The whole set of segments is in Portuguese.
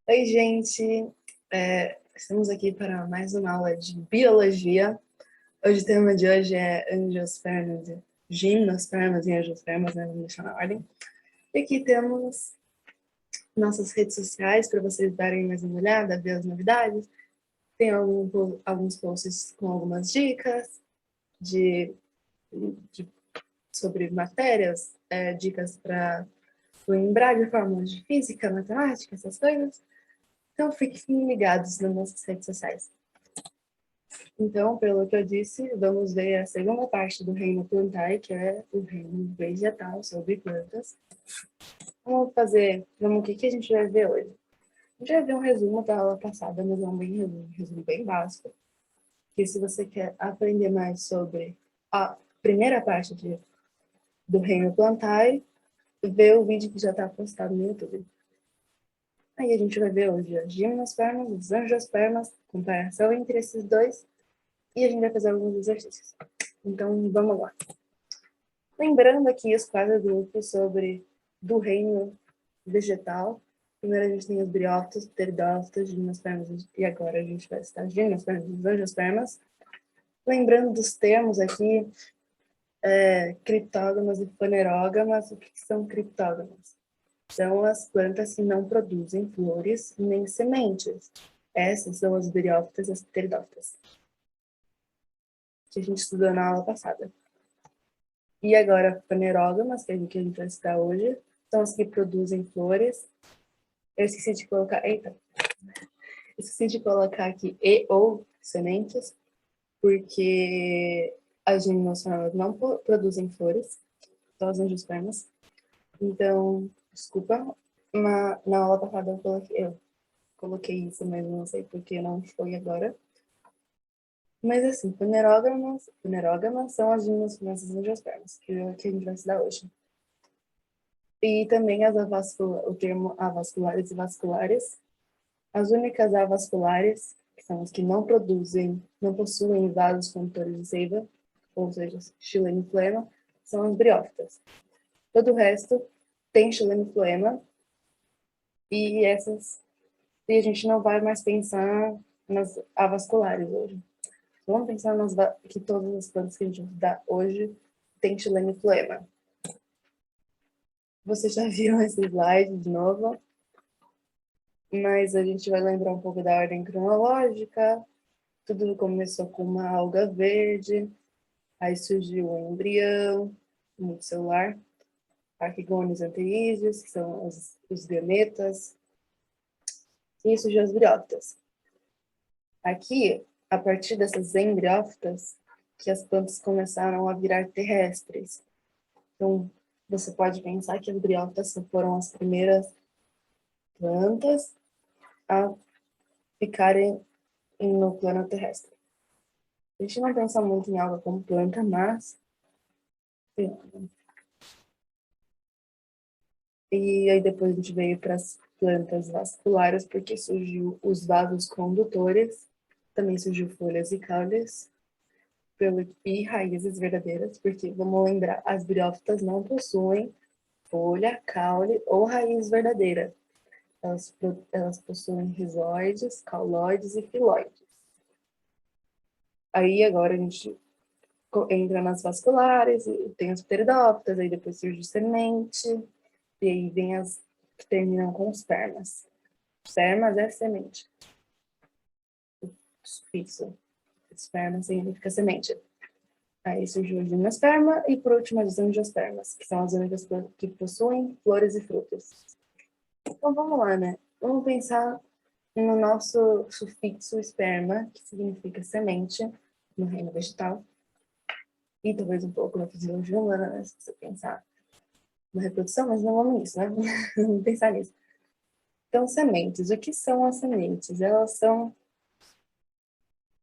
Oi, gente! Estamos aqui para mais uma aula de biologia. Hoje o tema de hoje é angiospermas, gimnospermas e angiospermas, né? Vamos deixar na ordem. E aqui temos nossas redes sociais para vocês darem mais uma olhada, ver as novidades. Tem alguns posts com algumas dicas de, de- sobre matérias, dicas para lembrar de fórmulas de física, matemática, essas coisas. Então fiquem ligados nas nossas redes sociais. Então, pelo que eu disse, vamos ver a segunda parte do reino plantar, que é o reino vegetal, sobre plantas. O que a gente vai ver hoje? A gente vai ver um resumo da aula passada, mas é um resumo bem básico, que se você quer aprender mais sobre a primeira parte do reino plantar, vê o vídeo que já está postado no YouTube. Aí a gente vai ver hoje as gimnospermas, os angiospermas, comparação entre esses dois, e a gente vai fazer alguns exercícios. Então, vamos lá. Lembrando aqui os quatro grupos do reino vegetal. Primeiro a gente tem os briófitos, pteridófitos, gimnospermas, e agora a gente vai estar gimnospermas e angiospermas. Lembrando dos termos aqui, criptógamas e fanerógamas. O que são criptógamas? São as plantas que não produzem flores nem sementes. Essas são as briófitas e as pteridófitas, que a gente estudou na aula passada. E agora, fanerógamas, que é o que a gente vai estudar hoje, são as que produzem flores. Eu esqueci de colocar, aqui e ou sementes, porque as gimnospermas não produzem flores, só as angiospermas. Então, desculpa, na aula passada eu coloquei isso, mas não sei porque não foi agora. Mas assim, fanerógamas são as gimnospermas e as angiospermas, que a gente vai estudar hoje. E também o termo avasculares e vasculares. As únicas avasculares, que são as que não possuem vasos condutores de seiva, ou seja, xilema e floema, são as briófitas. Todo o resto tem xilema e floema, e a gente não vai mais pensar nas avasculares hoje. Vamos pensar que todas as plantas que a gente dá hoje têm xilema e floema. Vocês já viram esse slide de novo? Mas a gente vai lembrar um pouco da ordem cronológica. Tudo começou com uma alga verde, aí surgiu o embrião multicelular, arquigônios anteídeos, que são os gametas, e surgiu as briófitas. Aqui, a partir dessas embriófitas, que as plantas começaram a virar terrestres. Então, você pode pensar que as briófitas foram as primeiras plantas a ficarem no plano terrestre. A gente não pensa muito em alga como planta, mas e aí depois a gente veio para as plantas vasculares, porque surgiu os vasos condutores, também surgiu folhas e caules, e raízes verdadeiras, porque, vamos lembrar, as briófitas não possuem folha, caule ou raiz verdadeira. Elas possuem rizóides, cauloides e filóides. Aí agora a gente entra nas vasculares, tem as pteridófitas, aí depois surge semente, e aí vem as que terminam com os pernas. Spermas é semente. Sufixo. Sperma significa semente. Aí surgiu a gimnosperma e, por último, as angiospermas, que são as únicas que possuem flores e frutos. Então, vamos lá, né? Vamos pensar no nosso sufixo esperma, que significa semente, no reino vegetal, e talvez um pouco na fisiologia humana, né? Se você pensar na reprodução, mas não vamos nisso, né? Vamos pensar nisso. Então, sementes. O que são as sementes? Elas são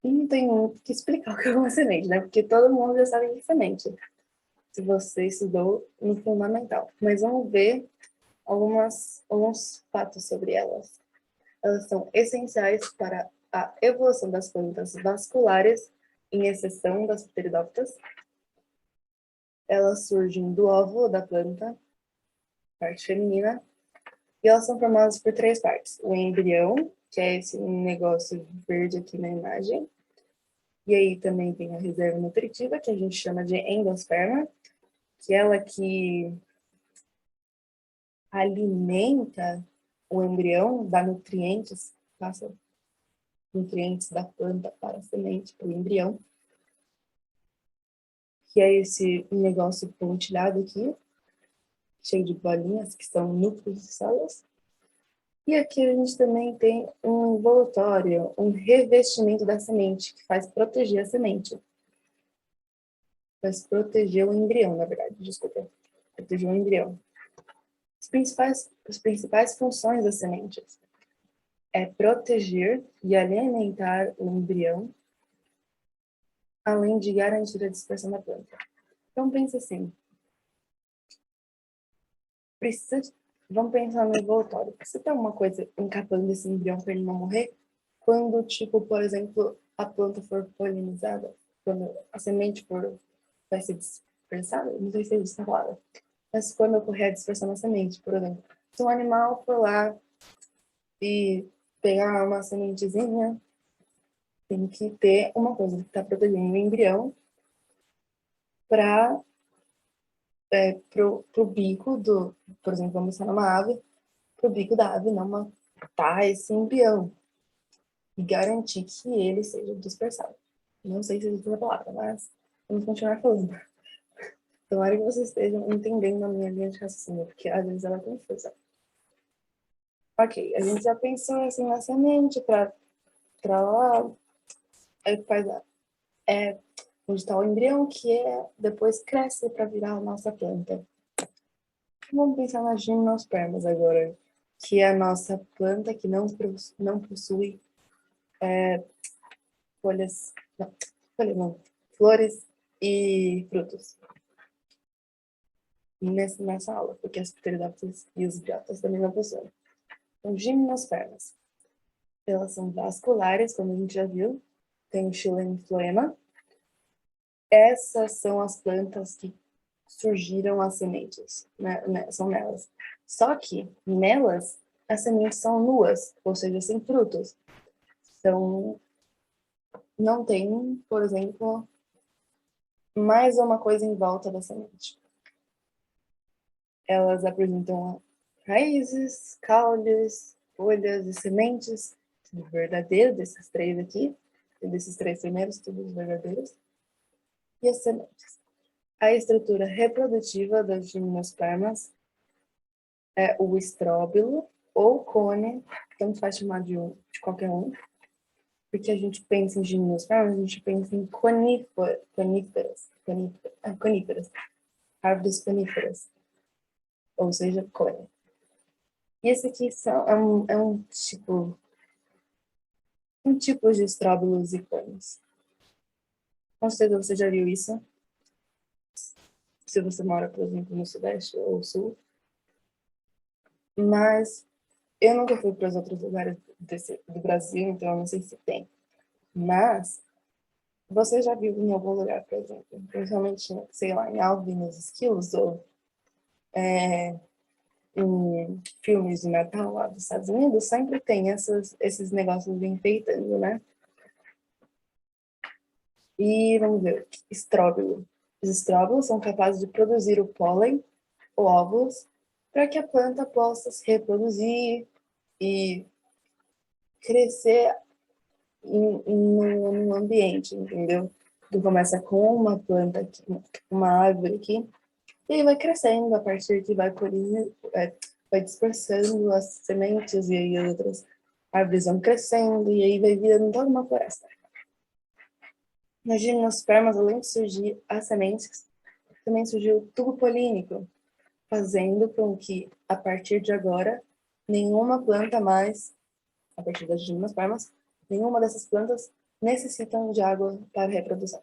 não tem muito que explicar o que é uma semente, né? Porque todo mundo já sabe o que é semente, se você estudou no fundamental. Mas vamos ver alguns fatos sobre elas. Elas são essenciais para a evolução das plantas vasculares, em exceção das pteridófitas. Elas surgem do óvulo da planta, parte feminina, E elas são formadas por três partes. O embrião, que é esse negócio verde aqui na imagem. E aí também tem a reserva nutritiva, que a gente chama de endosperma, que é ela que alimenta o embrião, dá nutrientes, passa nutrientes da planta para a semente, para o embrião, que é esse negócio pontilhado aqui, cheio de bolinhas, que são núcleos de células. E aqui a gente também tem um envoltório, um revestimento da semente, que faz proteger a semente. Faz proteger o embrião, na verdade, desculpa. Proteger o embrião. As principais funções das sementes é proteger e alimentar o embrião, além de garantir a dispersão da planta. Então, pensa assim, vamos pensar no envoltório. Precisa ter alguma coisa encapando esse embrião para ele não morrer? Quando, tipo, por exemplo, a planta for polinizada, quando a semente vai ser dispersada, não sei se existe essa palavra, mas quando ocorrer a dispersão da semente, por exemplo, se um animal for lá e pegar uma sementezinha, tem que ter uma coisa que está protegendo o embrião para pro bico do, por exemplo, vamos pensar numa ave, pro bico da ave não matar esse embrião e garantir que ele seja dispersado. Não sei se existe essa palavra, mas vamos continuar falando. Tomara que vocês estejam entendendo a minha linha de raciocínio, porque às vezes ela é confusa. Ok, a gente já pensou assim na semente para lá, aí faz onde está o embrião, que depois cresce para virar a nossa planta. Vamos pensar nas gimnospermas agora, que é a nossa planta que não possui folhas, não, folhas não, flores e frutos. Nessa aula, porque as pteridófitas e os biotas também não possuem. Então, gimnospermas. Elas são vasculares, como a gente já viu, tem o xilema e floema. Essas são as plantas que surgiram as sementes, né? São nelas. Só que nelas as sementes são nuas, ou seja, sem frutos. Então, não tem, por exemplo, mais uma coisa em volta da semente. Elas apresentam raízes, caules, folhas e sementes, tudo verdadeiro, desses três aqui, e desses três primeiros, todos verdadeiros, e as sementes. A estrutura reprodutiva das gimnospermas é o estróbilo ou cone, tanto faz chamar de qualquer um, porque a gente pensa em gimnospermas, a gente pensa em coníferas, árvores coníferas, ou seja, cone. E esse aqui é um tipo de estróbilos e cones. Com certeza você já viu isso, se você mora, por exemplo, no Sudeste ou Sul. Mas eu nunca fui para os outros lugares do Brasil, então eu não sei se tem. Mas você já viu em algum lugar, por exemplo, principalmente, sei lá, em Alvin nos Esquilos ou em filmes de Natal lá dos Estados Unidos, sempre tem esses negócios enfeitando, né? E vamos ver, estróbilo. Os estróbilos são capazes de produzir o pólen, ou óvulos, para que a planta possa se reproduzir e crescer no ambiente, entendeu? Tu começa com uma planta aqui, uma árvore aqui, e aí vai crescendo a partir que vai dispersando as sementes, e aí as outras árvores vão crescendo, e aí vai virando toda uma floresta. Nas gimnospermas, além de surgir as sementes, também surgiu o tubo polínico, fazendo com que, a partir de agora, nenhuma planta mais, a partir das gimnospermas, nenhuma dessas plantas necessitam de água para reprodução.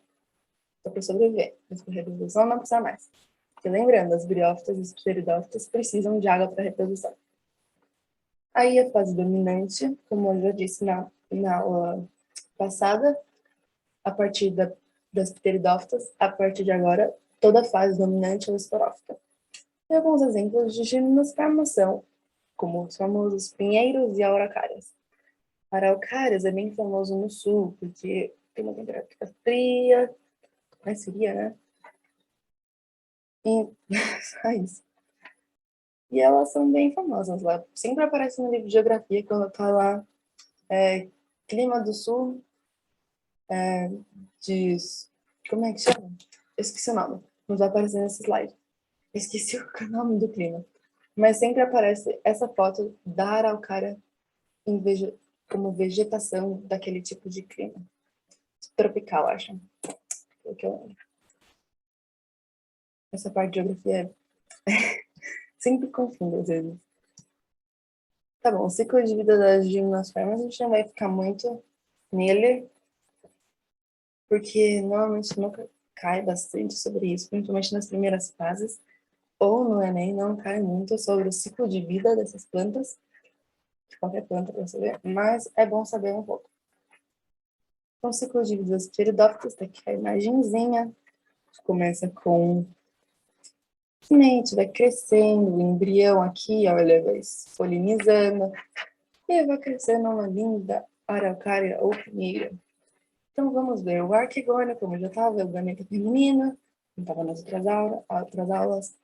Só para sobreviver, mas para reprodução não precisa mais. Porque lembrando, as briófitas e os pteridófitas precisam de água para reprodução. Aí a fase dominante, como eu já disse na aula passada, a partir das pteridófitas, a partir de agora, toda a fase dominante é o esporófita. E alguns exemplos de gimnosperma são como os famosos pinheiros e araucárias. Araucárias é bem famoso no sul, porque tem uma temperatura fria, mais fria, né? E só isso. E elas são bem famosas lá. Sempre aparece no livro de geografia quando tá lá clima do sul, diz... Como é que chama? Eu esqueci o nome. Não vai aparecer nesse slide. Esqueci o nome do clima. Mas sempre aparece essa foto da araucária como vegetação daquele tipo de clima. Tropical, acho. É o que eu lembro. Essa parte de geografia sempre confundo às vezes. Tá bom, o ciclo de vida das gimnospermas a gente não vai ficar muito nele, porque normalmente nunca cai bastante sobre isso, principalmente nas primeiras fases, ou no Enem não cai muito sobre o ciclo de vida dessas plantas, de qualquer planta para você ver, mas é bom saber um pouco. Então, o ciclo de vida dos pteridófitos, tá aqui a imagenzinha, começa com semente, vai crescendo, o embrião aqui, olha, vai se polinizando, e vai crescendo uma linda araucária ou pinheira. Então, vamos ver o arquegônio, como eu já estava, o gameta feminino, não estava nas outras aulas.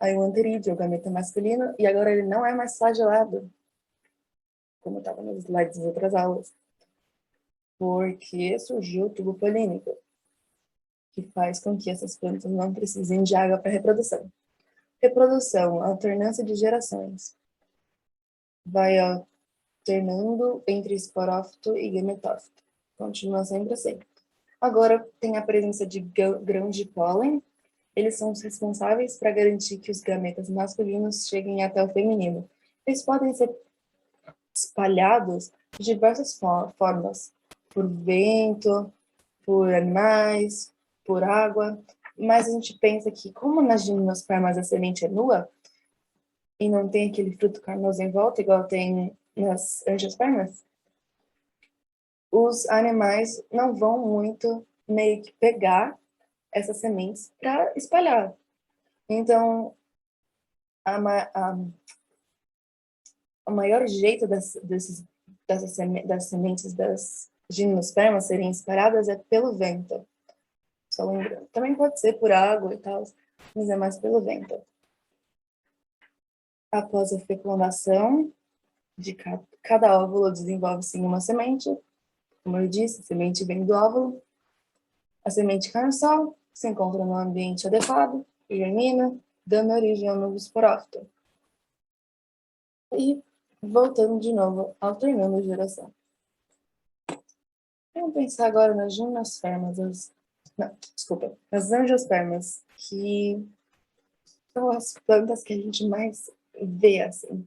Aí o anterídeo, o gameta masculino, e agora ele não é mais flagelado, como estava nos slides das outras aulas, porque surgiu o tubo polínico, que faz com que essas plantas não precisem de água para reprodução. Reprodução, alternância de gerações. Vai alternando entre esporófito e gametófito. Continua sempre assim. Agora tem a presença de grãos de pólen. Eles são os responsáveis para garantir que os gametas masculinos cheguem até o feminino. Eles podem ser espalhados de diversas formas, por vento, por animais, por água, mas a gente pensa que, como nas gimnospermas a semente é nua, e não tem aquele fruto carnoso em volta, igual tem nas angiospermas, os animais não vão muito meio que pegar essas sementes para espalhar. Então, o maior jeito das sementes das gimnospermas serem espalhadas é pelo vento. Só lembrando. Também pode ser por água e tal, mas é mais pelo vento. Após a fecundação, de cada óvulo desenvolve-se uma semente. Como eu disse, a semente vem do óvulo. A semente cai no sol, se encontra no ambiente adequado, germina, dando origem ao novo esporófito. E voltando de novo, alternando a geração. Vamos pensar agora nas gimnospermas, nas angiospermas, que são as plantas que a gente mais vê, assim,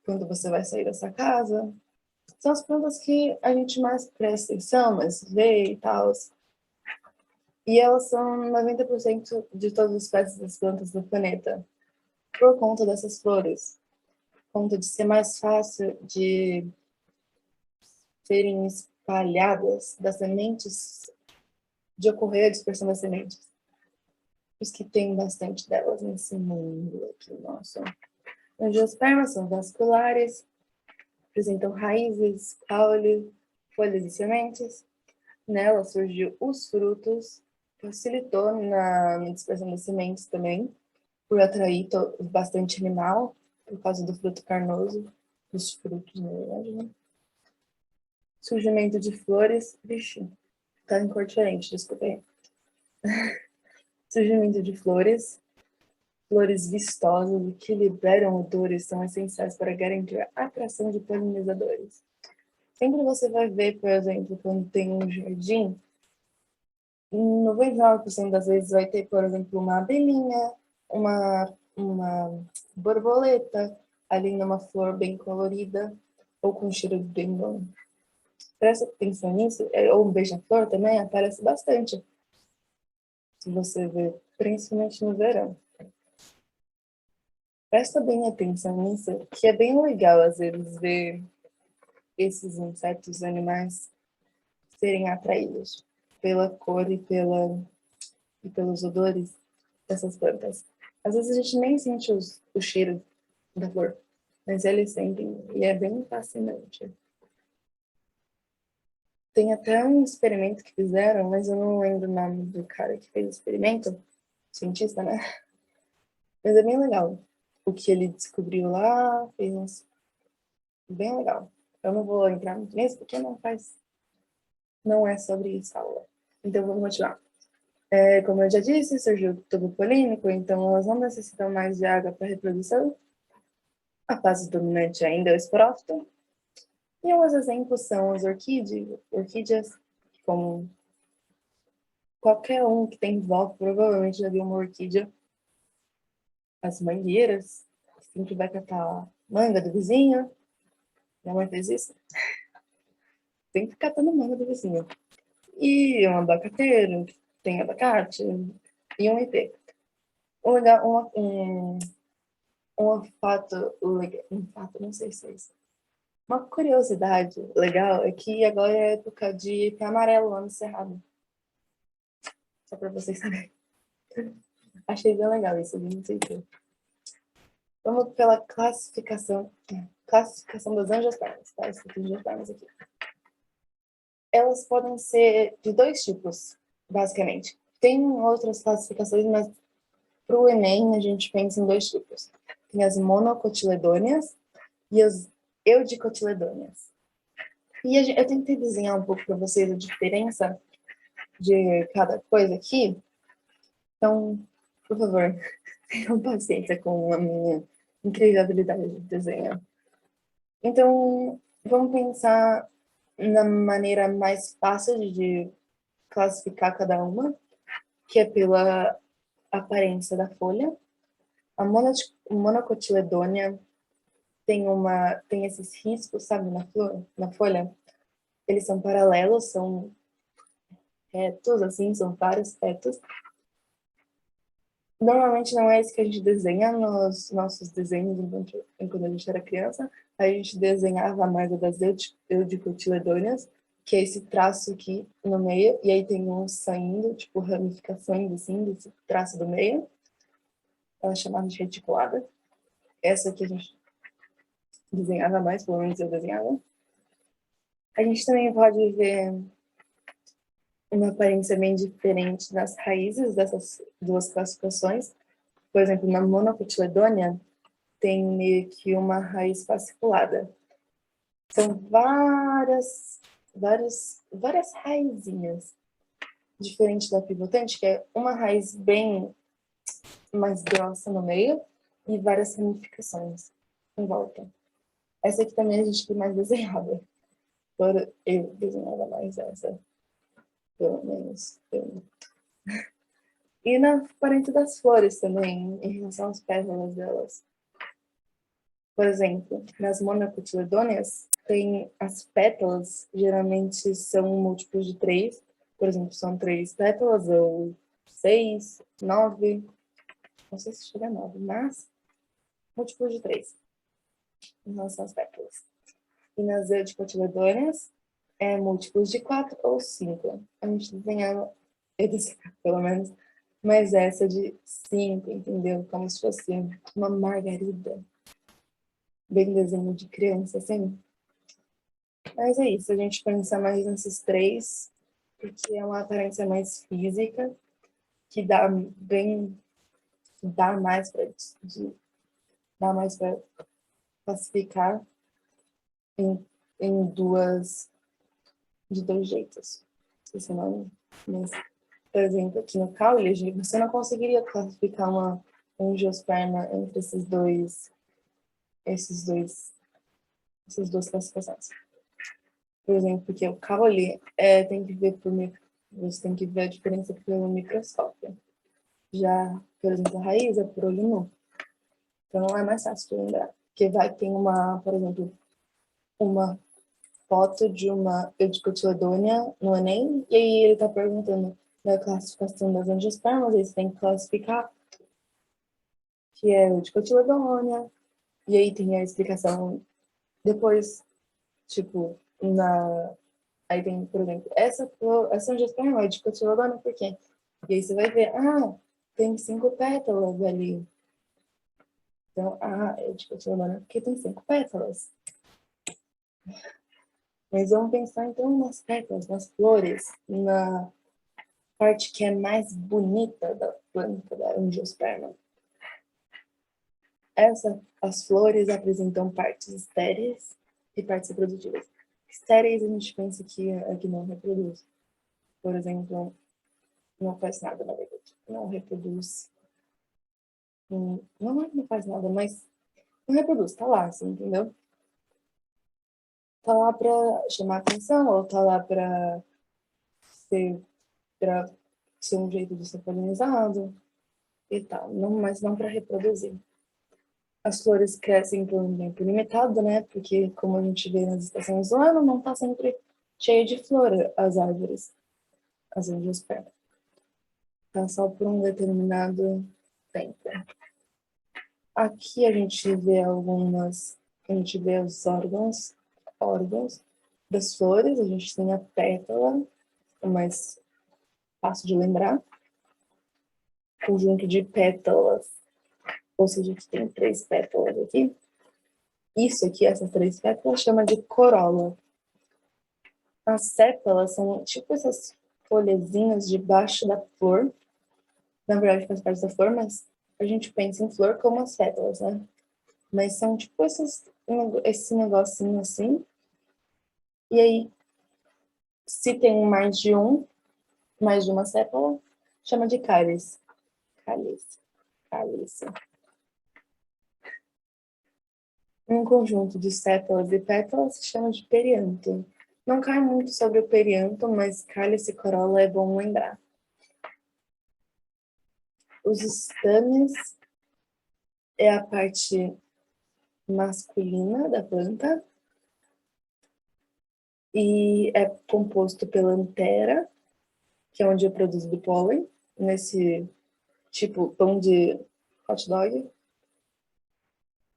quando você vai sair dessa casa. São as plantas que a gente mais presta atenção, mais vê e tal. E elas são 90% de todas as espécies das plantas do planeta, por conta dessas flores. Por conta de ser mais fácil de serem espalhadas das sementes, de ocorrer a dispersão das sementes. Por isso que tem bastante delas nesse mundo aqui, nossa. As angiospermas são vasculares, apresentam raízes, caule, folhas e sementes. Nela surgiu os frutos, facilitou na dispersão das sementes também, por atrair bastante animal, por causa do fruto carnoso, dos frutos, na verdade, né? Surgimento de flores, vixe, tá em cor diferente, desculpa aí. Surgimento de flores, flores vistosas que liberam odores são essenciais para garantir a atração de polinizadores. Sempre você vai ver, por exemplo, quando tem um jardim, 99% das vezes vai ter, por exemplo, uma abelhinha, uma borboleta ali numa flor bem colorida ou com cheiro bem bom. Presta atenção nisso, ou um beija-flor também aparece bastante, se você ver, principalmente no verão. Presta bem atenção nisso, que é bem legal às vezes ver esses insetos, animais serem atraídos pela cor e pelos odores dessas plantas. Às vezes a gente nem sente o cheiro da flor, mas eles sentem e é bem fascinante. Tem até um experimento que fizeram, mas eu não lembro o nome do cara que fez o experimento, cientista, né? Mas é bem legal. O que ele descobriu lá, fez uns... bem legal. Eu não vou entrar muito nisso, porque não é sobre isso a aula. Então vamos continuar. Como eu já disse, surgiu o tubo polínico, então elas não necessitam mais de água para reprodução. A fase dominante ainda é o esporófito. E alguns exemplos são as orquídeas, como qualquer um que tem volta, provavelmente já viu uma orquídea. As mangueiras, sempre vai catar a manga do vizinho. Minha mãe fez isso. Sempre catando manga do vizinho. E um abacateiro, tem abacate, e um ipê. Um legal, um fato, não sei se é isso. Uma curiosidade legal é que agora é época de ipê amarelo lá no Cerrado. Só para vocês saberem. Achei bem legal isso, não sei o. Vamos pela classificação. Classificação das angiospermas, tá? Escrito angiospermas aqui. Elas podem ser de dois tipos, basicamente. Tem outras classificações, mas para o Enem a gente pensa em dois tipos. Tem as monocotiledôneas e as eudicotiledôneas. E eu tentei desenhar um pouco para vocês a diferença de cada coisa aqui. Então, por favor, tenham paciência com a minha incrível habilidade de desenho. Então, vamos pensar na maneira mais fácil de classificar cada uma, que é pela aparência da folha. A monocotiledônea tem esses riscos, sabe, na folha. Eles são paralelos, são retos, assim, são vários retos. Normalmente não é isso que a gente desenha nos nossos desenhos quando a gente era criança. A gente desenhava mais a das eudicotiledôneas, que é esse traço aqui no meio, e aí tem um saindo, tipo ramificações assim, desse traço do meio. Ela é chamada de reticulada. Essa que a gente desenhava mais, pelo menos eu desenhava. A gente também pode ver uma aparência bem diferente nas raízes dessas duas classificações. Por exemplo, na monocotiledônea, tem meio que uma raiz fasciculada. São várias raizinhas. Diferente da pivotante, que é uma raiz bem mais grossa no meio e várias ramificações em volta. Essa aqui também a gente tem mais desenhada. Eu desenhava mais essa, pelo menos. E na aparência das flores também, em relação às pétalas delas. Por exemplo, nas monocotiledôneas, tem as pétalas, geralmente são múltiplos de 3. Por exemplo, são 3 pétalas, ou 6, 9. Não sei se chega a 9, mas múltiplos de 3 em relação às pétalas. E nas eudicotiledôneas, múltiplos de 4 ou 5. A gente desenhava, eu desenhava pelo menos, mas essa de 5, entendeu? Como se fosse uma margarida. Bem desenho de criança, assim. Mas é isso, a gente pensa mais nesses três, porque é uma aparência mais física, que dá mais para classificar em, de dois jeitos. Esse nome. Mas, por exemplo, aqui no caule, você não conseguiria classificar uma angiosperma entre essas duas classificações. Por exemplo, porque o caule tem que ver você tem que ver a diferença pelo microscópio. Já, por exemplo, a raiz é por olho nu. Então é mais fácil de lembrar. Porque tem por exemplo, uma foto de uma eudicotiledônea no Enem, e aí ele está perguntando da classificação das angiospermas, aí você tem que classificar que é eudicotiledônea, e aí tem a explicação depois, tipo, aí tem, por exemplo, essa angiosperma é eudicotiledônea por quê? E aí você vai ver, tem 5 pétalas ali. Então, eu tô lembrando porque tem 5 pétalas. Mas vamos pensar então nas pétalas, nas flores, na parte que é mais bonita da planta da angiosperma. As flores apresentam partes estéreis e partes reprodutivas. Estéreis a gente pensa que é que não reproduz. Por exemplo, não faz nada, na verdade. Não reproduz. Não é que não faz nada, mas não reproduz, tá lá, assim, entendeu? Tá lá pra chamar atenção, ou tá lá ser, pra ser um jeito de ser polinizado e tal. Não, mas não para reproduzir. As flores crescem por um tempo limitado, né? Porque, como a gente vê nas estações do ano, não tá sempre cheio de flor as árvores, as angiospermas. Tá só por um determinado tempo. Aqui a gente vê os órgãos das flores. A gente tem a pétala, é mais fácil de lembrar. Conjunto de pétalas, ou seja, que tem 3 pétalas aqui. Isso aqui, essas 3 pétalas, chama de corola. As sépalas são tipo essas folhazinhas debaixo da flor. Na verdade, faz parte da flor, mas a gente pensa em flor como as sépalas, né? Mas são tipo esse negocinho assim. E aí, se tem mais de uma sépala, chama de cálice. Cálice. Cálice. Um conjunto de sépalas e pétalas se chama de perianto. Não cai muito sobre o perianto, mas cálice e corola é bom lembrar. Os estames é a parte masculina da planta e é composto pela antera, que é onde é produzido o pólen, nesse tipo pão de hot dog.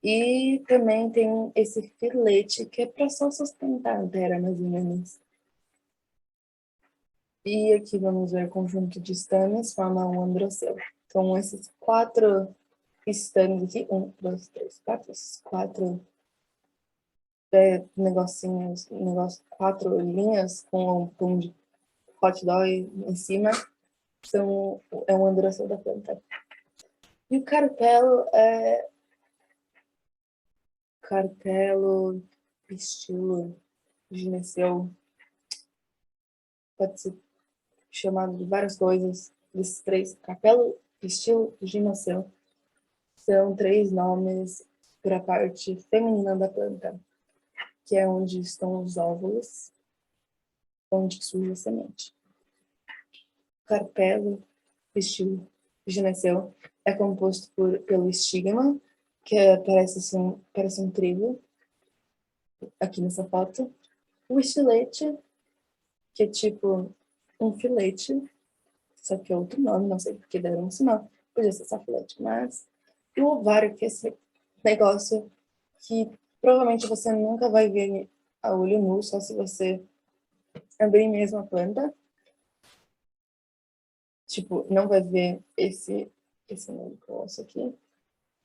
E também tem esse filete, que é para só sustentar a antera, mais ou menos. E aqui vamos ver o conjunto de estames forma um androceu. Então, esses 4 estames aqui, 1, 2, 3, 4, esses 4 negocinhos, 4 linhas com um pão de hot dog em cima, é um androceu da planta. E o carpelo, pistilo, gineceu, pode ser chamado de várias coisas, desses 3, carpelo, pistilo e gineceu, são 3 nomes para a parte feminina da planta, que é onde estão os óvulos, onde surge a semente. Carpelo, pistilo e gineceu é composto pelo estigma, que parece um trigo, aqui nessa foto. O estilete, que é tipo um filete, só que é outro nome, não sei porque deram esse nome, podia ser só filete, mas... E o ovário, que é esse negócio que provavelmente você nunca vai ver a olho nu, só se você abrir mesmo a planta. Tipo, não vai ver esse negócio aqui,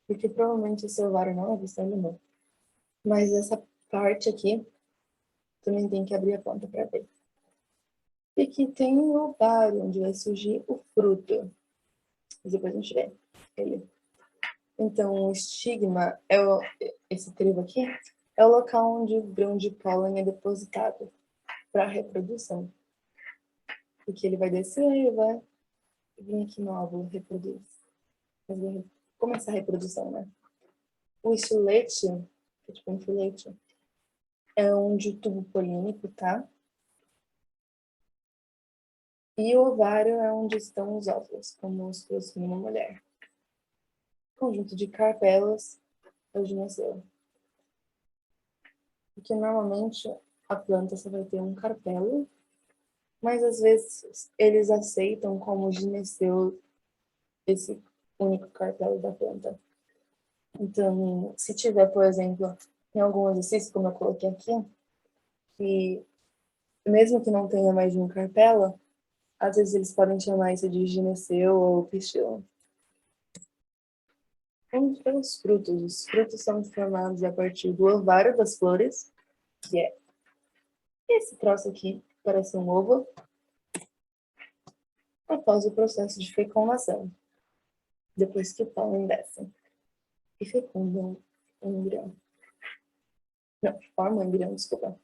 porque provavelmente esse ovário não é visto a olho nu. Mas essa parte aqui também tem que abrir a planta para ver. E aqui tem o ovário, onde vai surgir o fruto. Mas depois a gente vê ele. Então, o estigma, esse trigo aqui, é o local onde o grão de pólen é depositado para a reprodução. Porque ele vai descer e vai vir aqui no óvulo, reproduz. Mas vai começar a reprodução, né? O estilete, que é tipo um filete, é onde o tubo polínico tá. E o ovário é onde estão os óvulos, como se fosse uma mulher. Conjunto de carpelas é o gineceu. Porque normalmente a planta só vai ter um carpelo, mas às vezes eles aceitam como gineceu esse único carpelo da planta. Então, se tiver, por exemplo, em algum exercício, como eu coloquei aqui, que mesmo que não tenha mais de um carpelo, às vezes eles podem chamar isso de gineceu ou pistilo. Vamos para os frutos. Os frutos são formados a partir do ovário das flores, que é esse troço aqui, parece um ovo, após o processo de fecundação, depois que o pólen desce e fecundam um embrião. Não, forma um embrião, desculpa.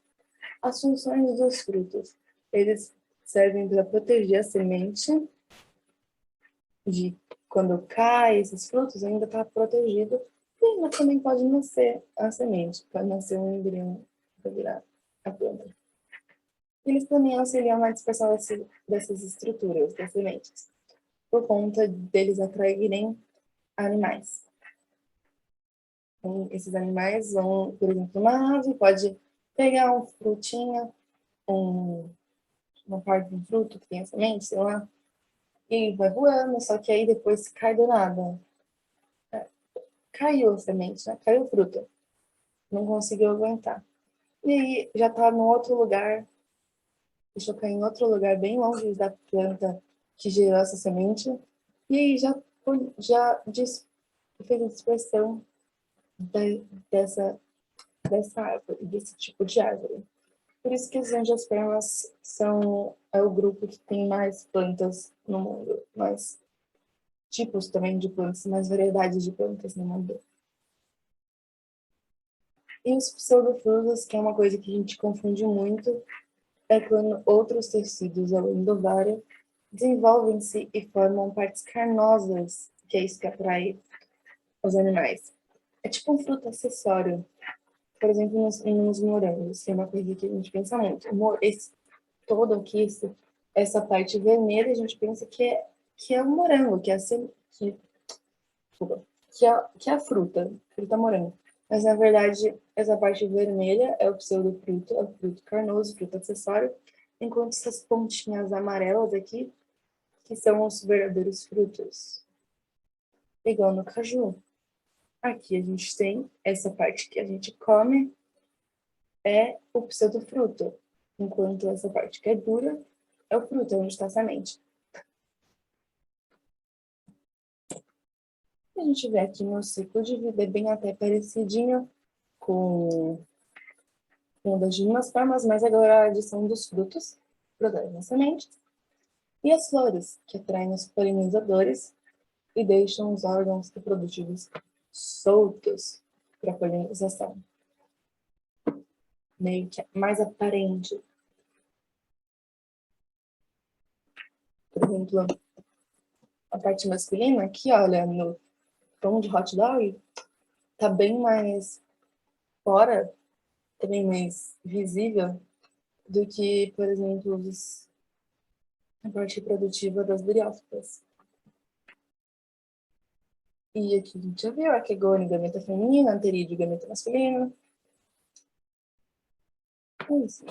As funções dos frutos. Eles servem para proteger a semente de quando cai esses frutos, ainda está protegido. E ainda também pode nascer a semente, pode nascer um embrião para virar a planta. Eles também auxiliam na dispersão dessas estruturas, das sementes, por conta deles atraírem animais. Então, esses animais vão, por exemplo, uma ave pode pegar um frutinho, uma parte de um fruto que tem a semente, sei lá, e vai voando, só que aí depois cai do nada. Caiu a semente, né? Caiu o fruto. Não conseguiu aguentar. E aí já tá no outro lugar, deixou cair em outro lugar bem longe da planta que gerou essa semente. E aí já fez a dispersão dessa, dessa árvore, desse tipo de árvore. Por isso que as angiospermas é o grupo que tem mais plantas no mundo, mais tipos também de plantas, mais variedades de plantas no mundo. E os pseudofrutos, que é uma coisa que a gente confunde muito, é quando outros tecidos além do ovário desenvolvem-se e formam partes carnosas, que é isso que atrai os animais. É tipo um fruto acessório. Por exemplo, nos morangos, que é uma coisa que a gente pensa muito. Esse todo aqui, essa parte vermelha, a gente pensa que é o morango, que é a fruta morango. Mas, na verdade, essa parte vermelha é o pseudofruto, é o fruto carnoso, fruto acessório, enquanto essas pontinhas amarelas aqui, que são os verdadeiros frutos. Igual no caju. Aqui a gente tem essa parte que a gente come, é o pseudofruto, enquanto essa parte que é dura é o fruto, é onde está a semente. A gente vê aqui no ciclo de vida, é bem até parecidinho com o das gimnospermas, mas agora a adição dos frutos, produzem as sementes, e as flores, que atraem os polinizadores e deixam os órgãos reprodutivos soltos para polinização. Meio que mais aparente. Por exemplo, a parte masculina, aqui, olha, no tom de hot dog, tá bem mais fora, tá bem mais visível do que, por exemplo, a parte reprodutiva das briófitas. E aqui a gente já viu a quegone, gameta feminina, anterídeo, gameta masculino. Isso.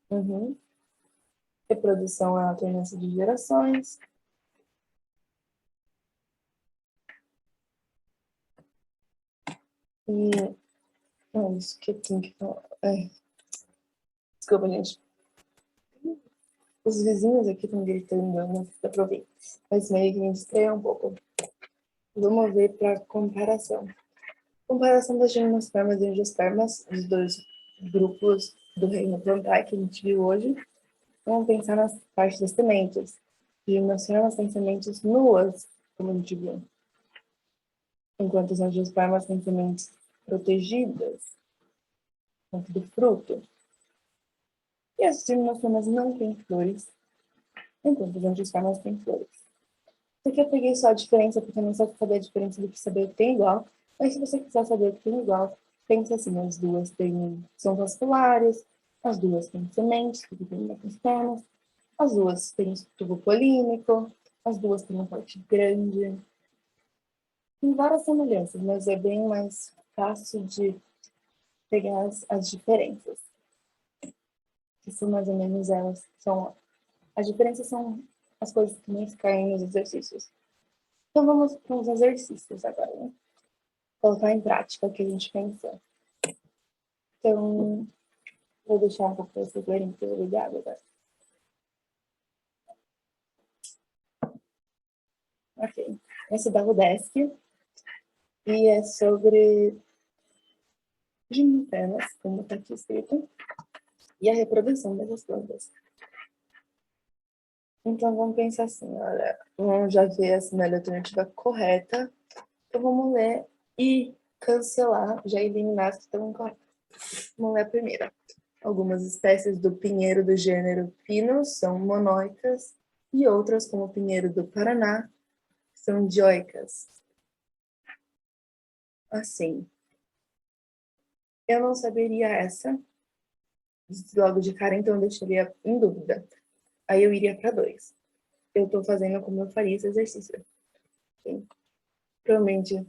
Uhum. Reprodução é a alternância de gerações. E é isso que eu tenho que falar. Desculpa, gente. Os vizinhos aqui estão gritando, não dá pra ouvir. Mas meio que me distraiu um pouco. Vamos ver para comparação. Comparação das gimnospermas e angiospermas, os dois grupos do reino plantar que a gente viu hoje. Vamos pensar nas partes das sementes. Gimnospermas têm sementes nuas, como a gente viu, enquanto as angiospermas têm sementes protegidas, dentro do fruto. E as gimnospermas não têm flores, enquanto as angiospermas têm flores. Isso aqui eu peguei só a diferença, porque não sei saber a diferença do que saber o que tem igual. Mas se você quiser saber o que tem igual, pensa assim, as duas são vasculares, as duas têm sementes, que tem mecanismos, as duas têm tubo polínico, as duas têm um porte grande. Tem várias semelhanças, mas é bem mais fácil de pegar as diferenças. Que são mais ou menos elas. As diferenças são as coisas que nem caem nos exercícios. Então vamos para os exercícios agora, né? Colocar em prática o que a gente pensou. Então, vou deixar um pouco para vocês verem que eu ligado agora. Ok. Esse dá o desk. E é sobre gimnotermas, como está aqui escrito, e a reprodução dessas plantas. Então, vamos pensar assim, olha, vamos já ver a sinal alternativa correta, então vamos ler e cancelar, já eliminar as que estão incorretas. Vamos ler a primeira. Algumas espécies do pinheiro do gênero Pinus são monóicas e outras, como o pinheiro do Paraná, são dioicas. Assim, eu não saberia essa logo de cara, então eu deixaria em dúvida. Aí eu iria para 2. Eu estou fazendo como eu faria esse exercício. Okay? Provavelmente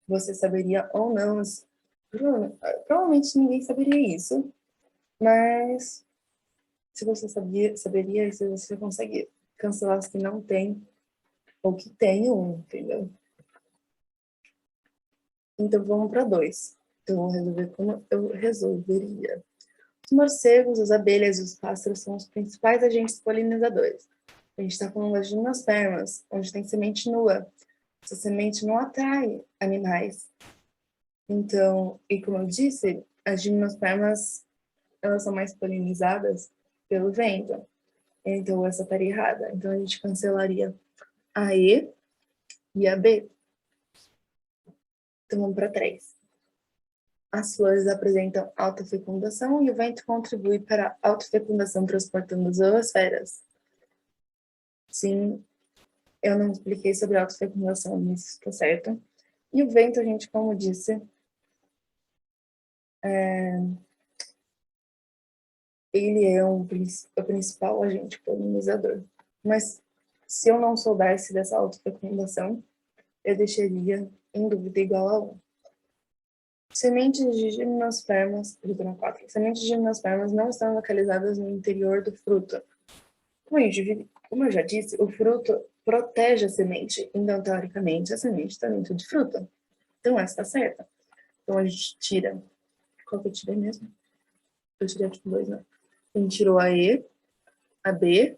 você saberia ou não. Provavelmente ninguém saberia isso, mas se você saberia, se você consegue cancelar as que não tem, ou que tem um, entendeu? Então vamos para 2. Então vou resolver como eu resolveria. Os morcegos, as abelhas e os pássaros são os principais agentes polinizadores. A gente está falando das gimnospermas, onde tem semente nua. Essa semente não atrai animais. Então, e como eu disse, as gimnospermas, elas são mais polinizadas pelo vento. Então, essa estaria errada. Então, a gente cancelaria a E e a B. Então, vamos para 3. As flores apresentam alta fecundação e o vento contribui para a autofecundação transportando zoosferas. Sim, eu não expliquei sobre a autofecundação, mas está certo. E o vento, a gente, como disse, ele é o principal agente polinizador. Mas se eu não soubesse dessa autofecundação, eu deixaria em dúvida igual a 1. Sementes de gimnospermas, item 4. Sementes de gimnospermas não estão localizadas no interior do fruto. Como eu já disse, o fruto protege a semente. Então, teoricamente, a semente está dentro de fruta. Então, essa está certa. Então, a gente tira... Qual que eu tirei mesmo? Eu tirei tipo 2, né? A gente tirou a E, a B,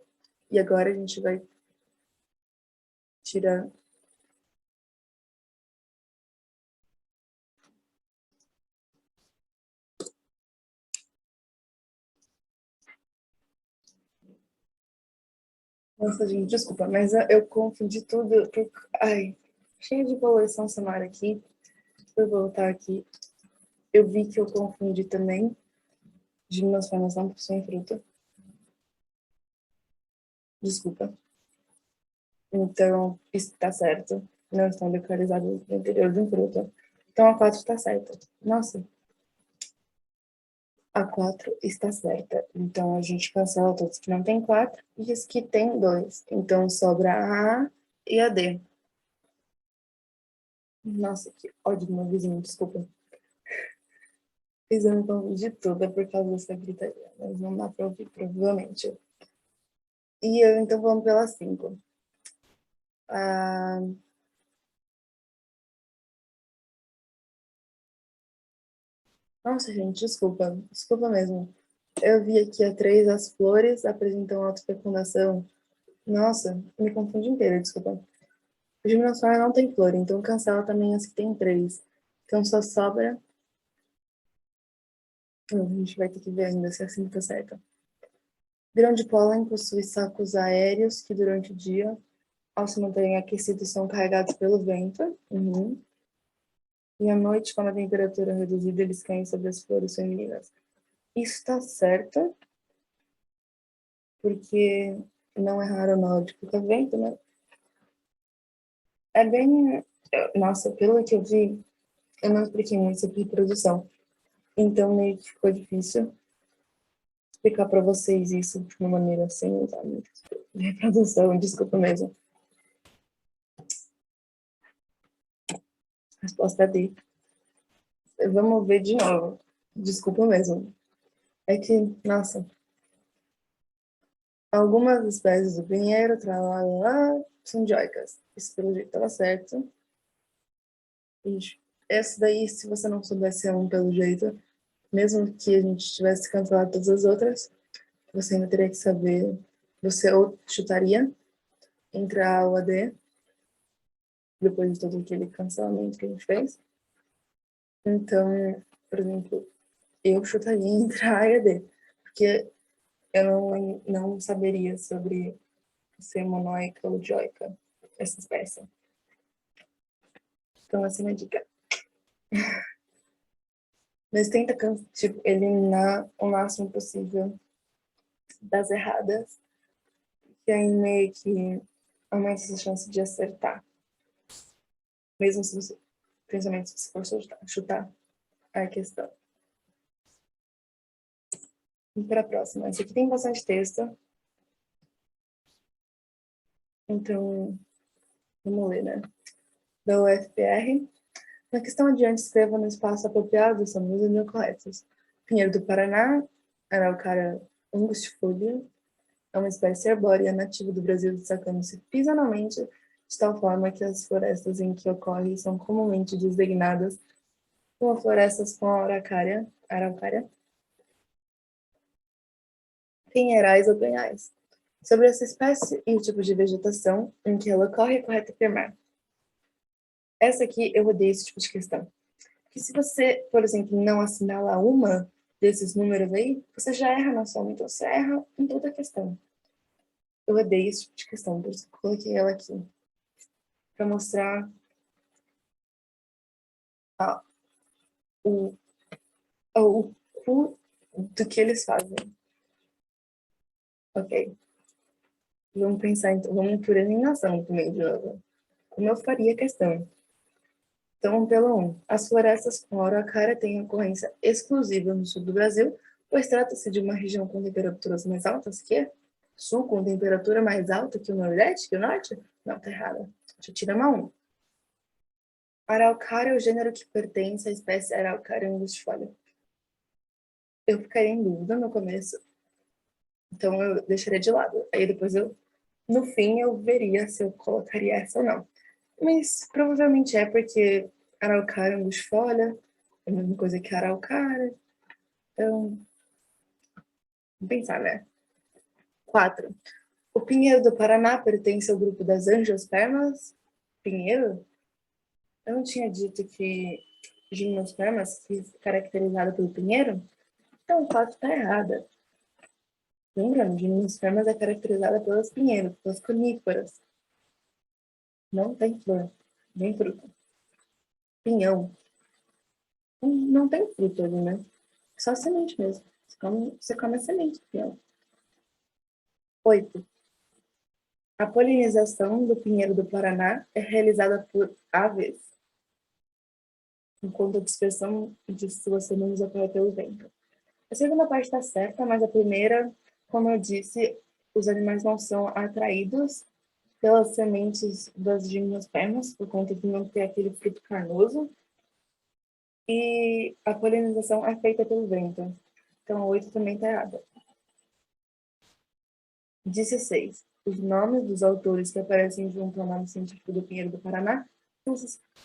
e agora a gente vai tirar... Nossa, gente, desculpa, mas eu confundi tudo. Ai, cheio de poluição sonora aqui. Deixa eu voltar aqui. Eu vi que eu confundi também. Gimnospermas não possuem fruta. Desculpa. Então, isso está certo. Não estão localizados no interior de um fruto. Então, a 4 está certa. Nossa, a 4 está certa. Então, a gente cancela todos que não tem 4 e os que tem 2. Então, sobra a A e a D. Nossa, que ódio do meu vizinho, desculpa. Fiz eu me confundi toda por causa dessa gritaria, mas não dá para ouvir, provavelmente. E eu, então, vamos pela 5. Ah, nossa, gente, desculpa. Desculpa mesmo. Eu vi aqui a 3, as flores apresentam autofecundação. Nossa, me confundi inteira, desculpa. O gimnosperma não tem flor, então cancela também as que tem 3. Então só sobra... A gente vai ter que ver ainda se assim tá certo. Grão de pólen possui sacos aéreos que durante o dia, ao se manterem aquecidos, são carregados pelo vento. Uhum. E à noite, quando a temperatura é reduzida, eles caem sobre as flores femininas. Isso está certo, porque não é raro na hora de picar vento, né? É bem... Nossa, pelo que eu vi, eu não expliquei muito sobre reprodução. Então, meio que ficou difícil explicar para vocês isso de uma maneira sem usar muito de reprodução. Desculpa mesmo. Resposta D. Vamos ver de novo. Desculpa mesmo. É que, nossa, algumas espécies do pinheiro, tralalá, são dioicas. Isso pelo jeito estava certo. Ixi, essa daí, se você não soubesse um pelo jeito, mesmo que a gente tivesse cancelado todas as outras, você ainda teria que saber. Você ou chutaria entre a A ou a D, depois de todo aquele cancelamento que a gente fez. Então, por exemplo, eu chutaria entre A e a D, porque eu não saberia sobre ser monoica ou dioica, essa espécie. Então, essa é a minha dica. Mas tenta, tipo, eliminar o máximo possível das erradas, que aí meio que aumenta essa chance de acertar. Mesmo se você, principalmente se for chutar a questão. E para a próxima. Esse aqui tem bastante texto. Então, vamos ler, né? Da UFPR. Na questão adiante, escreva no espaço apropriado, são os e-mails corretos. Pinheiro do Paraná, Araucária angustifolia, é uma espécie arbórea nativa do Brasil, destacando-se fisicamente de tal forma que as florestas em que ocorre são comumente designadas como florestas com araucária, pinheirais ou penhais. Sobre essa espécie e o tipo de vegetação em que ela ocorre, é correto afirmar. Essa aqui, eu odeio esse tipo de questão. Porque se você, por exemplo, não assinala uma desses números aí, você já erra na soma, então você erra em toda a questão. Eu odeio esse tipo de questão, por isso que eu coloquei ela aqui. Para mostrar o, o cu do que eles fazem. Ok. Vamos pensar, então, vamos por eliminação também de novo. Como eu faria a questão? Então, pelo 1. As florestas com araucária têm ocorrência exclusiva no sul do Brasil, pois trata-se de uma região com temperaturas mais altas que sul, com temperatura mais alta que o Nordeste, que o Norte? Não, tá errada. Deixa eu tirar uma 1. Araucária é o gênero que pertence à espécie Araucária angustifolia. Eu ficaria em dúvida no começo, então eu deixaria de lado. Aí depois no fim, eu veria se eu colocaria essa ou não. Mas provavelmente é porque Araucária angustifolia é a mesma coisa que Araucária. Então, vamos pensar, né? 4. O pinheiro do Paraná pertence ao grupo das angiospermas. Pinheiro? Eu não tinha dito que gimnospermas, que é caracterizada pelo pinheiro? Então, o 4 está errada. Lembrando, gimnospermas é caracterizada pelas pinheiros, pelas coníferas. Não tem flor, nem fruta. Pinhão. Não tem fruta ali, né? Só semente mesmo. Você come a semente do pinhão. 8. A polinização do pinheiro do Paraná é realizada por aves, enquanto a dispersão de suas sementes ocorre pelo vento. A segunda parte está certa, mas a primeira, como eu disse, os animais não são atraídos pelas sementes das gimnospermas, por conta de não ter aquele fruto carnoso, e a polinização é feita pelo vento. Então, a 8 também está errada. 16. Os nomes dos autores que aparecem junto ao nome científico do pinheiro do Paraná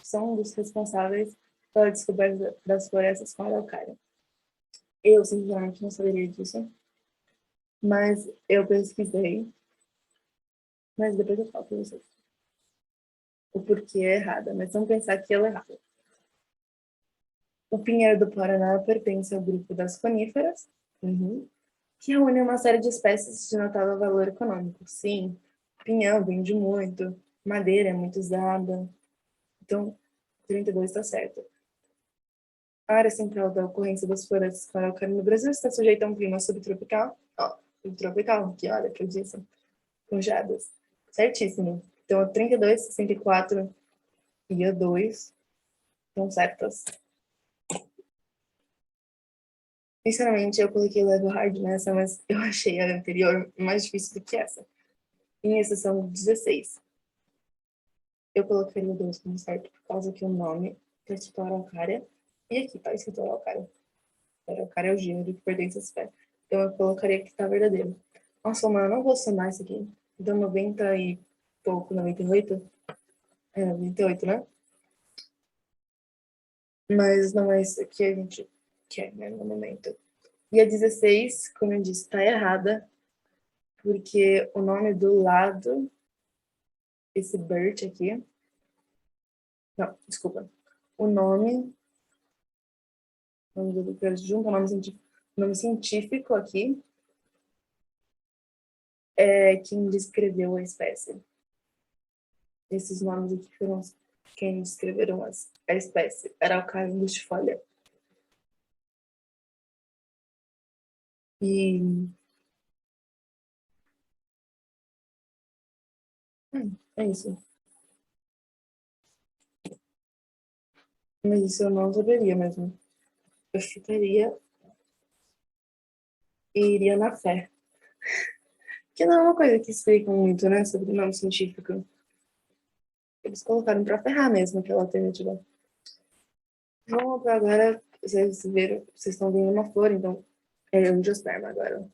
são dos responsáveis pela descoberta das florestas com araucária. Eu, sinceramente, não saberia disso, mas eu pesquisei, mas depois eu falo para vocês o porquê é errada, mas vamos pensar que ela é errada. O pinheiro do Paraná pertence ao grupo das coníferas, que reúne uma série de espécies de notável valor econômico. Sim, pinhão vende muito, madeira é muito usada, então 32 está certo. A área central da ocorrência das florestas com araucária no Brasil está sujeita a um clima subtropical, subtropical, que olha que eu disse, com geadas. Certíssimo. Então, a 32, 64 e a 2 estão certas. Sinceramente, eu coloquei level hard nessa, mas eu achei a anterior mais difícil do que essa. Em exceção 16. Eu colocaria o 2 como certo por causa que o nome está escrito araucária e aqui está escrito araucária. Araucária é o gênero que pertence a espécie. Então eu colocaria que está verdadeiro. Nossa, mano, eu não vou somar isso aqui. Deu 90 e pouco, 98? É, 98, né? Mas não é isso que a gente quer, né, no momento. E a 16, como eu disse, está errada, porque o nome do lado, esse Bert aqui, Não, desculpa. O nome do junto, o nome científico aqui é quem descreveu a espécie. Esses nomes aqui foram quem descreveram a espécie. Araucaria angustifolia. E é isso. Mas isso eu não saberia mesmo. Eu chutaria e iria na fé. Que não é uma coisa que explicam muito, né, sobre o nome científico. Eles colocaram pra ferrar mesmo aquela alternativa. Vamos para agora, vocês viram, vocês estão vendo uma flor, então é angiosperma agora.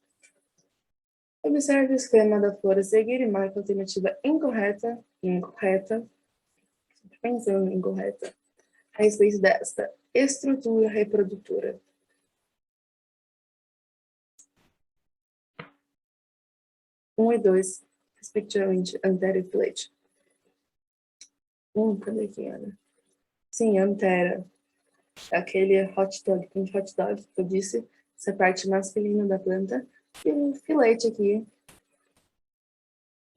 Observe o esquema da flor a seguir e marque a alternativa incorreta, pensando em incorreta, a respeito desta estrutura reprodutora. E 2, respectivamente, antera e filete. Cadê que era? Sim, antera. Aquele hot dog, que eu disse, essa parte masculina da planta, e o filete aqui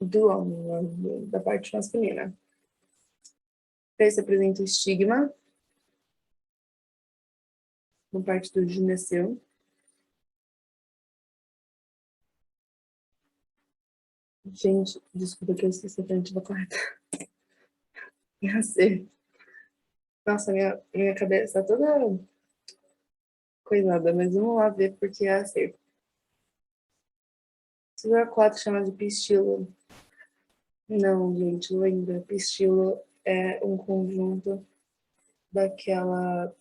do homem, da parte masculina. Esse apresenta o estigma, na parte do gineceu. Gente, desculpa que eu esqueci a alternativa correta. Ia ser. Nossa, minha cabeça tá toda coisada, mas vamos lá ver porque é acerto. Figura 4 chama de pistilo. Não, gente, lembra. Pistilo é um conjunto daquela...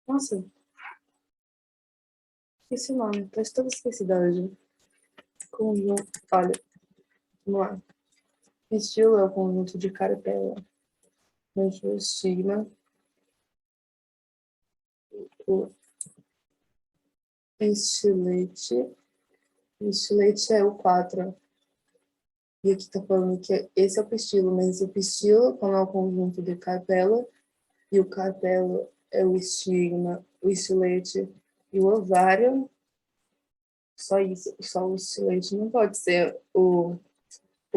Nossa, esqueci o nome. Tá toda esquecida hoje. Conjunto... Olha, vamos lá. Pistilo é o conjunto de carpela. Onde o estigma, o estilete. O estilete é o 4. E aqui tá falando que esse é o pistilo, mas o pistilo, como é o conjunto de carpela, e o carpelo é o estigma, o estilete e o ovário, só isso, só o estilete não pode ser o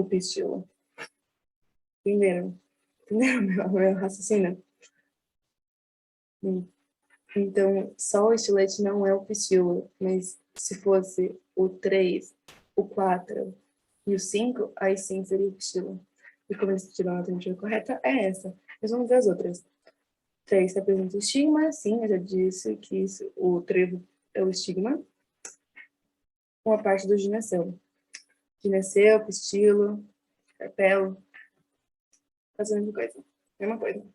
pistilo. Entenderam? Entenderam meu raciocínio? Então, só o estilete não é o pistilo, mas se fosse o 3, o 4 e o 5, aí sim seria o pistilo. E como eles tiram a alternativa correta, é essa. Mas vamos ver as outras. 3 representa o estigma, sim, eu já disse que isso, o trevo é o estigma. Uma parte do gineceu. Gineceu, pistilo, carpelo, fazendo a mesma coisa. Mesma coisa.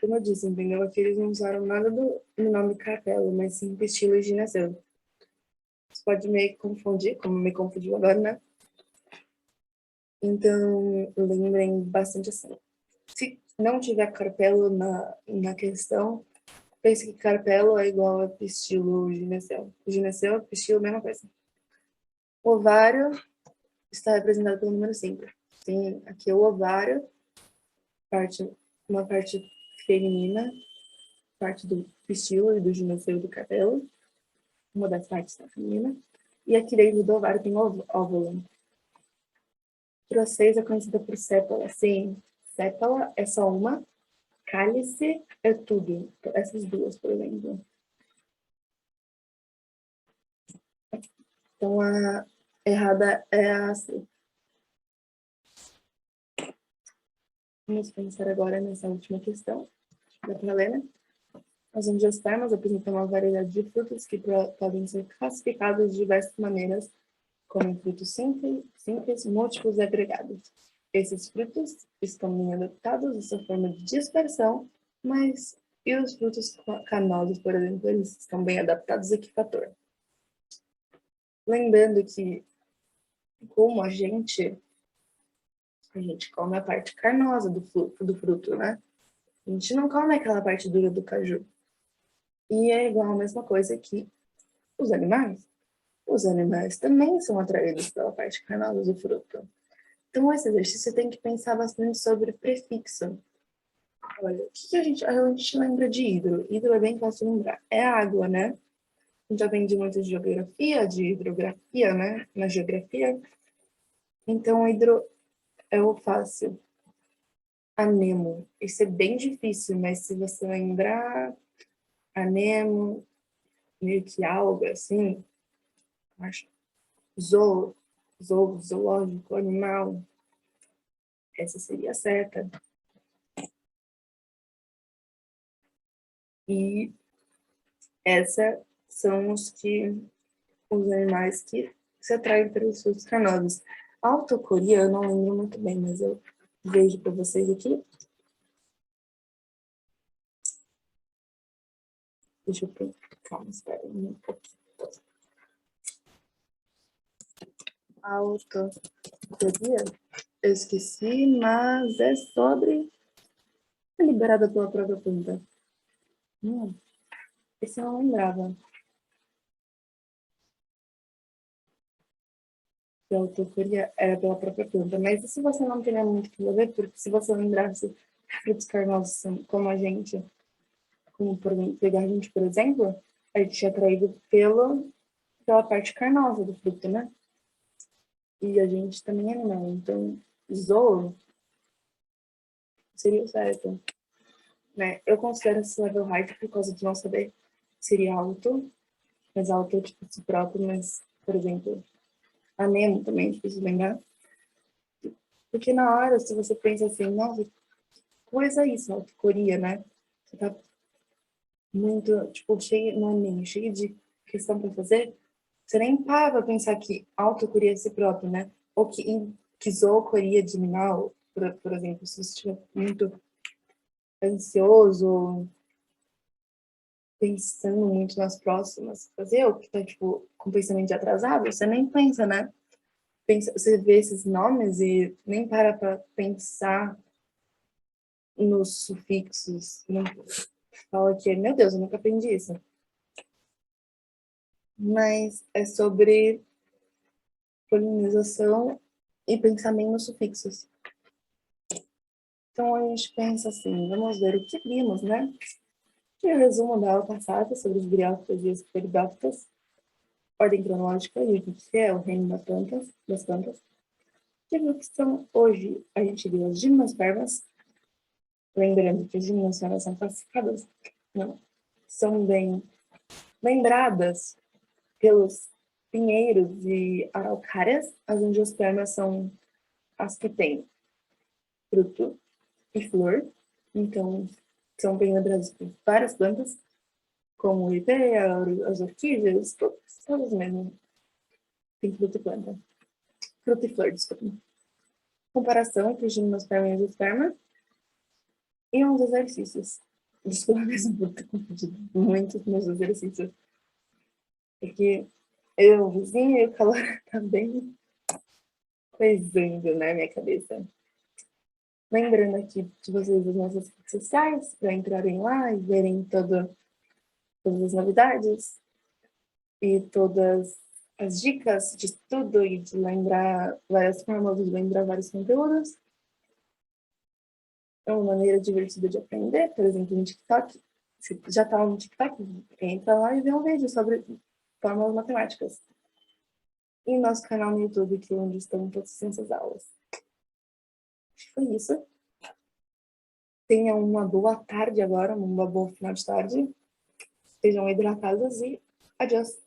Como eu disse, entendeu? Aqui eles não usaram nada do nome carpelo, mas sim pistilo e gineceu. Você pode meio confundir, como me confundiu agora, né? Então, lembrem bastante assim. Se não tiver carpelo na questão, pense que carpelo é igual a pistilo gineceu. Gineceu, pistilo, mesma coisa. O ovário está representado pelo número 5. Tem aqui o ovário, uma parte feminina, parte do pistilo e do gineceu do cabelo, uma das partes da feminina. E aqui dentro do ovário tem o óvulo. Process é conhecida por sépala. Sim, sépala é só uma, cálice é tudo. Essas duas, por exemplo. Então, a errada é a C. Vamos pensar agora nessa última questão. Dá para ler, né? As angiospermas apresentam uma variedade de frutos que podem ser classificados de diversas maneiras, como frutos simples, múltiplos e agregados. Esses frutos estão bem adaptados à sua forma de dispersão, mas e os frutos canosos, por exemplo, eles estão bem adaptados a que fator? Lembrando que, como a gente come a parte carnosa do fruto, né? A gente não come aquela parte dura do caju. E é igual a mesma coisa que os animais. Os animais também são atraídos pela parte carnosa do fruto. Então, esse exercício tem que pensar bastante sobre prefixo. Olha, o que a gente lembra de hidro? Hidro é bem fácil de lembrar. É água, né? A gente aprende muito de geografia, de hidrografia, né? Na geografia. Então, hidro é o fácil. Anemo. Isso é bem difícil, mas se você lembrar anemo, meio que algo assim, acho. Zoológico, animal. Essa seria a certa. E essa são os animais que se atraem pelos surtos carnosos. A autocoria eu não lembro muito bem, mas eu vejo para vocês aqui. Deixa eu ver. Calma, espera um pouquinho. Autocoria, eu esqueci, mas é sobre é liberada pela própria planta. Esse eu não lembrava. Que a autocoria era pela própria planta. Mas e se você não tiver muito que ver, porque se você lembrasse frutos carnosos como a gente, como por exemplo, pegar a gente, por exemplo, a gente é atraído pela parte carnosa do fruto, né? E a gente também é animal. Então, zoo seria o certo, né? Eu considero esse level hard por causa de não saber se seria alto, mas alto é tipo si próprio, mas, por exemplo, anemo também é difícil de lembrar. Porque na hora, se você pensa assim, nossa, coisa é isso, autocoria, né? Você tá muito, tipo, cheio, não é nem, cheio de questão para fazer, você nem para pra pensar que autocuria é si próprio, né? Ou que zoocoria de animal, por exemplo, se você estiver muito ansioso, pensando muito nas próximas fazer, ou que tá, tipo, com pensamento de atrasado, você nem pensa, né? Pensa, você vê esses nomes e nem para pra pensar nos sufixos, não fala que, meu Deus, eu nunca aprendi isso. Mas é sobre polinização e pensamento nos sufixos. Então a gente pensa assim, vamos ver o que vimos, né? E o resumo da aula passada sobre os briófitas e os peridófitas, ordem cronológica e o que é o reino das plantas. Tivemos que são hoje, a gente viu as gimnospermas, lembrando que as gimnospermas são classificadas, não, são bem lembradas pelos pinheiros e araucárias. As angiospermas são as que têm fruto e flor, então são bem lembradas por várias plantas, como o ipê, as orquídeas, todas mesmo têm fruto e planta. Fruto e flor, desculpa. Comparação entre gimnosperma e angiosperma e uns exercícios. Desculpa mesmo por ter confundido muito nos exercícios. Porque eu, o vizinho e o calor tá bem coisando na minha cabeça. Lembrando aqui de vocês as nossas redes sociais, para entrarem lá e verem todas as novidades e todas as dicas de estudo e de lembrar várias formas de lembrar vários conteúdos. É uma maneira divertida de aprender, por exemplo, no TikTok. Se já está no TikTok, entra lá e vê um vídeo sobre fórmulas matemáticas. E nosso canal no YouTube, que é onde estão todas essas aulas. Acho que foi isso. Tenham uma boa tarde agora, uma boa final de tarde. Sejam hidratados e adiós.